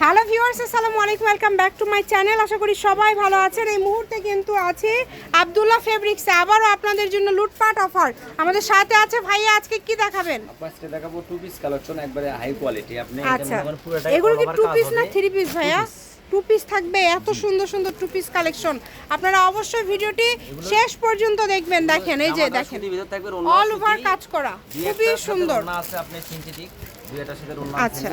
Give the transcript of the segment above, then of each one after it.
Hello viewers, আসসালামু আলাইকুম, welcome back to my channel. আশা করি সবাই ভালো আছেন। এই মুহূর্তে কিন্তু আছে আব্দুল্লাহ ফেব্রিক্সে আবারও আপনাদের জন্য লুটপাট অফার। আমাদের সাথে আছে ভাইয়া, আজকে কি দেখাবেন? আজকে দেখাবো টু পিস কালেকশন, একবারে হাই কোয়ালিটি। আপনি আচ্ছা, এগুলো কি টু পিস না থ্রি পিস ভাইয়া? টু পিস থাকবে, এত সুন্দর সুন্দর টু পিস কালেকশন। আপনারা অবশ্যই ভিডিওটি শেষ পর্যন্ত দেখবেন। দেখেন, এই যে দেখেন অল ওভার কাজ করা, খুবই সুন্দর। আচ্ছা,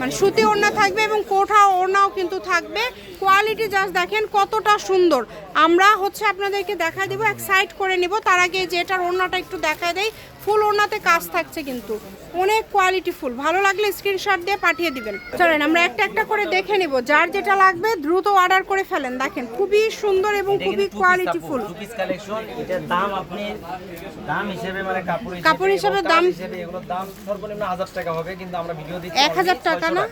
মানে সুতি ওড়না থাকবে এবং কোঠা ওড়নাও কিন্তু থাকবে। কোয়ালিটি জাস্ট দেখেন কতটা সুন্দর। আমরা হচ্ছে আপনাদেরকে দেখাই দেবো, এক সাইড করে নিব। তার আগে যেটার ওড়নাটা একটু দেখাই দেই। ফুল ওড়নাতে কাজ থাকছে, কিন্তু অনেক কোয়ালিটি ফুল। ভালো লাগলে স্ক্রিনশট দিয়ে পাঠিয়ে দিবেন। চলেন আমরা একটা একটা করে দেখে নিব। যার যেটা লাগবে দ্রুত অর্ডার করে ফেলেন। দেখেন খুবই সুন্দর এবং খুবই quality full. Two piece collection, এটার দাম আপনি দাম হিসেবে মানে কাপড় হিসেবে দাম হিসেবে এগুলোর দাম সর্বনিম্ন 1000 টাকা হবে, কিন্তু আমরা ভিডিও দিচ্ছি 1000 টাকা না,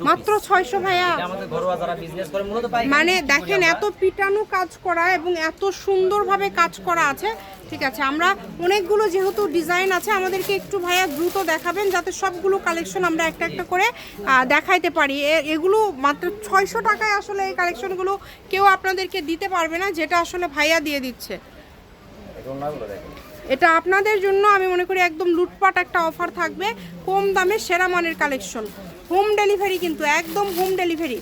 মাত্র 600 ভাইয়া। আমাদের ঘরোয়া যারা বিজনেস করে মূলত পাই, মানে দেখেন এত পিটানো কাজ করা এবং এত সুন্দরভাবে কাজ করা আছে। ঠিক আছে, আমরা অনেকগুলো যেহেতু ডিজাইন আছে, আমাদেরকে একটু ভাইয়া দ্রুত দেখাবেন যাতে সবগুলো কালেকশন আমরা একটা একটা করে দেখাইতে পারি। এগুলো মাত্র 600 টাকায় আসলে এই কালেকশনগুলো কেউ আপনাদেরকে দিতে পারবে না, যেটা আসলে ভাইয়া দিয়ে দিচ্ছে। এটা আপনাদের জন্য আমি মনে করি একদম লুটপাট একটা অফার থাকবে। কম দামে সেরা মানের কালেকশন, হোম ডেলিভারি, কিন্তু একদম হোম ডেলিভারি।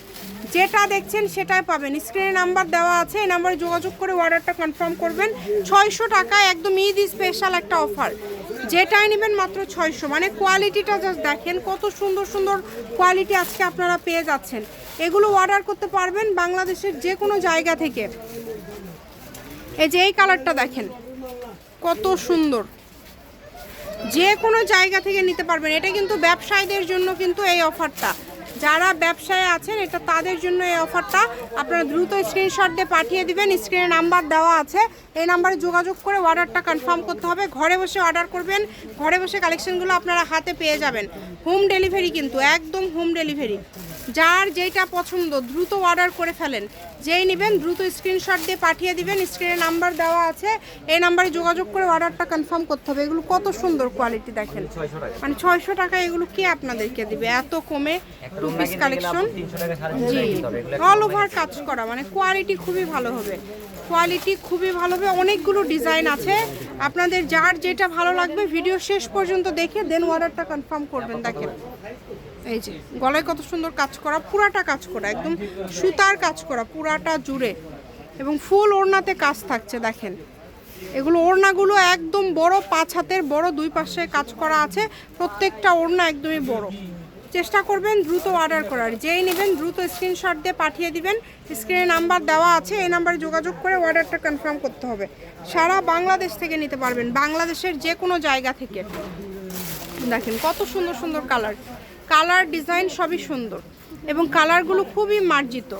যেটা দেখছেন সেটাই পাবেন। স্ক্রিনে নাম্বার দেওয়া আছে, এই নাম্বারে যোগাযোগ করে অর্ডারটা কনফার্ম করবেন। 600 টাকায় একদম ঈদ স্পেশাল একটা অফার। যেটাই নেবেন মাত্র 600। মানে কোয়ালিটিটা জাস্ট দেখেন কত সুন্দর সুন্দর কোয়ালিটি আজকে আপনারা পেয়ে যাচ্ছেন। এগুলো অর্ডার করতে পারবেন বাংলাদেশের যে কোনো জায়গা থেকে। এই যে এই কালারটা দেখেন কত সুন্দর, যে কোনো জায়গা থেকে নিতে পারবেন। এটা কিন্তু ব্যবসায়ীদের জন্য কিন্তু এই অফারটা, যারা ব্যবসায় আছেন এটা তাদের জন্য এই অফারটা। আপনারা দ্রুত স্ক্রিনশট দিয়ে পাঠিয়ে দিবেন। স্ক্রিনে নাম্বার দেওয়া আছে, এই নাম্বারে যোগাযোগ করে অর্ডারটা কনফার্ম করতে হবে। ঘরে বসে অর্ডার করবেন, ঘরে বসে কালেকশনগুলো আপনারা হাতে পেয়ে যাবেন। হোম ডেলিভারি, কিন্তু একদম হোম ডেলিভারি। যার যেটা পছন্দ দ্রুত অর্ডার করে ফেলেন। যেই নেবেন দ্রুত স্ক্রিনশট দিয়ে পাঠিয়ে দিবেন। স্ক্রিনে নাম্বার দেওয়া আছে, এই নাম্বারে যোগাযোগ করে অর্ডারটা কনফার্ম করতে হবে। এগুলো কত সুন্দর কোয়ালিটি দেখেন, মানে 600 টাকা এগুলো কে আপনাদেরকে দিবে এত কমে? টু পিস কালেকশন, জি, অল ওভার কাজ করা, মানে কোয়ালিটি খুবই ভালো হবে। কোয়ালিটি খুবই ভালো হবে। অনেকগুলো ডিজাইন আছে, আপনাদের যার যেটা ভালো লাগবে ভিডিও শেষ পর্যন্ত দেখে দেন অর্ডারটা কনফার্ম করবেন। দেখেন এই যে গলায় কত সুন্দর কাজ করা, পুরাটা কাজ করা, একদম সুতার কাজ করা পুরাটা জুড়ে, এবং ফুল ওড়নাতে কাজ থাকছে। দেখেন এগুলো ওড়নাগুলো একদম বড়, 5 হাতের বড়, দুই পাশে কাজ করা আছে। প্রত্যেকটা ওড়না একদমই বড়। চেষ্টা করবেন দ্রুত অর্ডার করার। যেই নেবেন দ্রুত স্ক্রিনশট দিয়ে পাঠিয়ে দিবেন। স্ক্রিনে নাম্বার দেওয়া আছে, এই নাম্বারে যোগাযোগ করে অর্ডারটা কনফার্ম করতে হবে। সারা বাংলাদেশ থেকে নিতে পারবেন, বাংলাদেশের যে কোনো জায়গা থেকে। দেখেন কত সুন্দর সুন্দর কালার, কালার ডিজাইন সবই সুন্দর এবং কালারগুলো খুবই মার্জিত।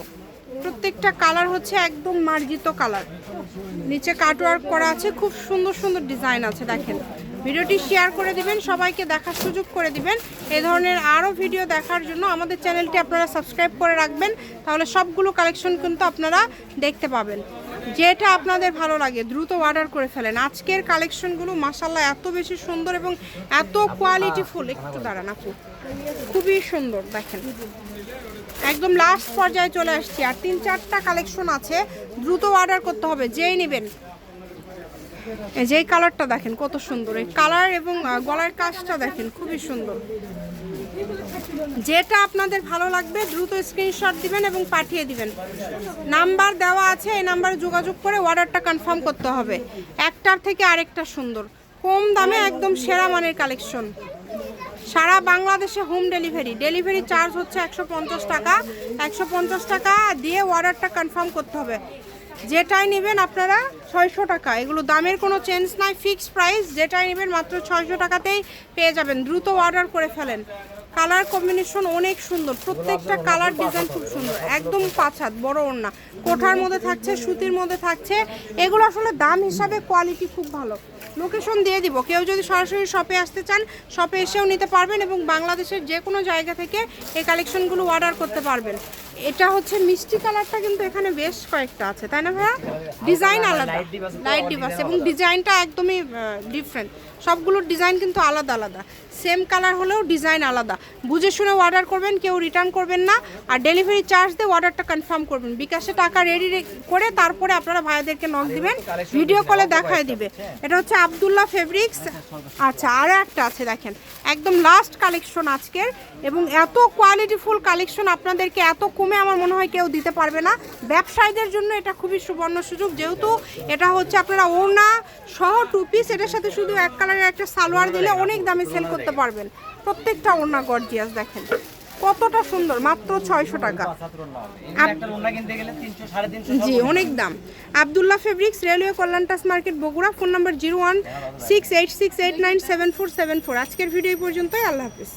প্রত্যেকটা কালার হচ্ছে একদম মার্জিত কালার। নিচে কাটওয়ার্ক করা আছে, খুব সুন্দর সুন্দর ডিজাইন আছে। দেখেন ভিডিওটি শেয়ার করে দিবেন, সবাইকে দেখার সুযোগ করে দিবেন। এই ধরনের আরও ভিডিও দেখার জন্য আমাদের চ্যানেলটি আপনারা সাবস্ক্রাইব করে রাখবেন, তাহলে সবগুলো কালেকশন কিন্তু আপনারা দেখতে পাবেন। যেটা আপনাদের ভালো লাগে দ্রুত অর্ডার করে ফেলেন। আজকের কালেকশনগুলো মাশাআল্লাহ এত বেশি সুন্দর এবং এত কোয়ালিটিফুল। একটু দাঁড়ান আপু, খুবই সুন্দর। দেখেন একদম লাস্ট পর্যায়ে চলে আসছি, আর 3-4টা কালেকশন আছে, দ্রুত অর্ডার করতে হবে যেই নেবেন। যেই কালারটা দেখেন কত সুন্দর, এই কালার এবং গলার কাজটা দেখেন খুবই সুন্দর। যেটা আপনাদের ভালো লাগবে দ্রুত স্ক্রিনশট দিবেন এবং পাঠিয়ে দিবেন। নাম্বার দেওয়া আছে, এই নাম্বারে যোগাযোগ করে অর্ডারটা কনফার্ম করতে হবে। একটার থেকে আরেকটা সুন্দর, কম দামে একদম সেরা মানের কালেকশন। সারা বাংলাদেশে হোম ডেলিভারি, ডেলিভারি চার্জ হচ্ছে 150 টাকা। 150 টাকা দিয়ে অর্ডারটা কনফার্ম করতে হবে। যেটাই নেবেন আপনারা 600 টাকা, এগুলো দামের কোনো চেঞ্জ নাই, ফিক্সড প্রাইস। যেটাই নেবেন মাত্র 600 টাকাতেই পেয়ে যাবেন। দ্রুত অর্ডার করে ফেলেন। কালার কম্বিনেশন অনেক সুন্দর, প্রত্যেকটা কালার ডিজাইন খুব সুন্দর। একদম 5 হাত বড় ওড়না, কোঠার মধ্যে থাকছে, সুতির মধ্যে থাকছে। এগুলো আসলে দাম হিসাবে কোয়ালিটি খুব ভালো। লোকেশন দিয়ে দিব, কেউ যদি সরাসরি শপে আসতে চান শপে এসেও নিতে পারবেন, এবং বাংলাদেশের যে কোনো জায়গা থেকে এই কালেকশনগুলো অর্ডার করতে পারবেন। এটা হচ্ছে মিষ্টি কালারটা, কিন্তু এখানে বেশ কয়েকটা আছে তাই না ভাইয়া? ডিজাইন আলাদা, লাইট ডিভাস, এবং ডিজাইনটা একদমই ডিফারেন্ট। সবগুলোর ডিজাইন কিন্তু আলাদা আলাদা, সেম কালার হলেও ডিজাইন আলাদা। বুঝে শুনে অর্ডার করবেন, কেউ রিটার্ন করবেন না। আর ডেলিভারি চার্জ দিয়ে অর্ডারটা কনফার্ম করবেন, বিকাশে টাকা রেডি করে তারপরে আপনারা ভাইয়াদেরকে নক দিবেন, ভিডিও কলে দেখায় দিবে। এটা হচ্ছে আব্দুল্লাহ ফেব্রিক্স। আচ্ছা, আরও একটা আছে দেখেন, একদম লাস্ট কালেকশন আজকের, এবং এত কোয়ালিটিফুল কালেকশন আপনাদেরকে এত কমে আমার মনে হয় কেউ দিতে পারবে না। ব্যবসায়ীদের জন্য এটা খুবই সুবর্ণ সুযোগ, যেহেতু এটা হচ্ছে আপনারা ওড়না সহ 2 পিস, এটার সাথে শুধু এক কালারের একটা সালোয়ার দিলে অনেক দামে সেল করতে পারবেন। প্রত্যেকটা ওড়না গর্জিয়াস, দেখেন কতটা সুন্দর, মাত্র 600 টাকা। একটা ওড়না কিনতে গেলে 300 350 জি, অনেক দাম। আব্দুল্লাহ ফেব্রিক্স, রেলওয়ে কল্যাণটাস মার্কেট, বগুড়া। Phone number 016868974747। আজকের ভিডিও পর্যন্তই, আল্লাহ হাফিজ।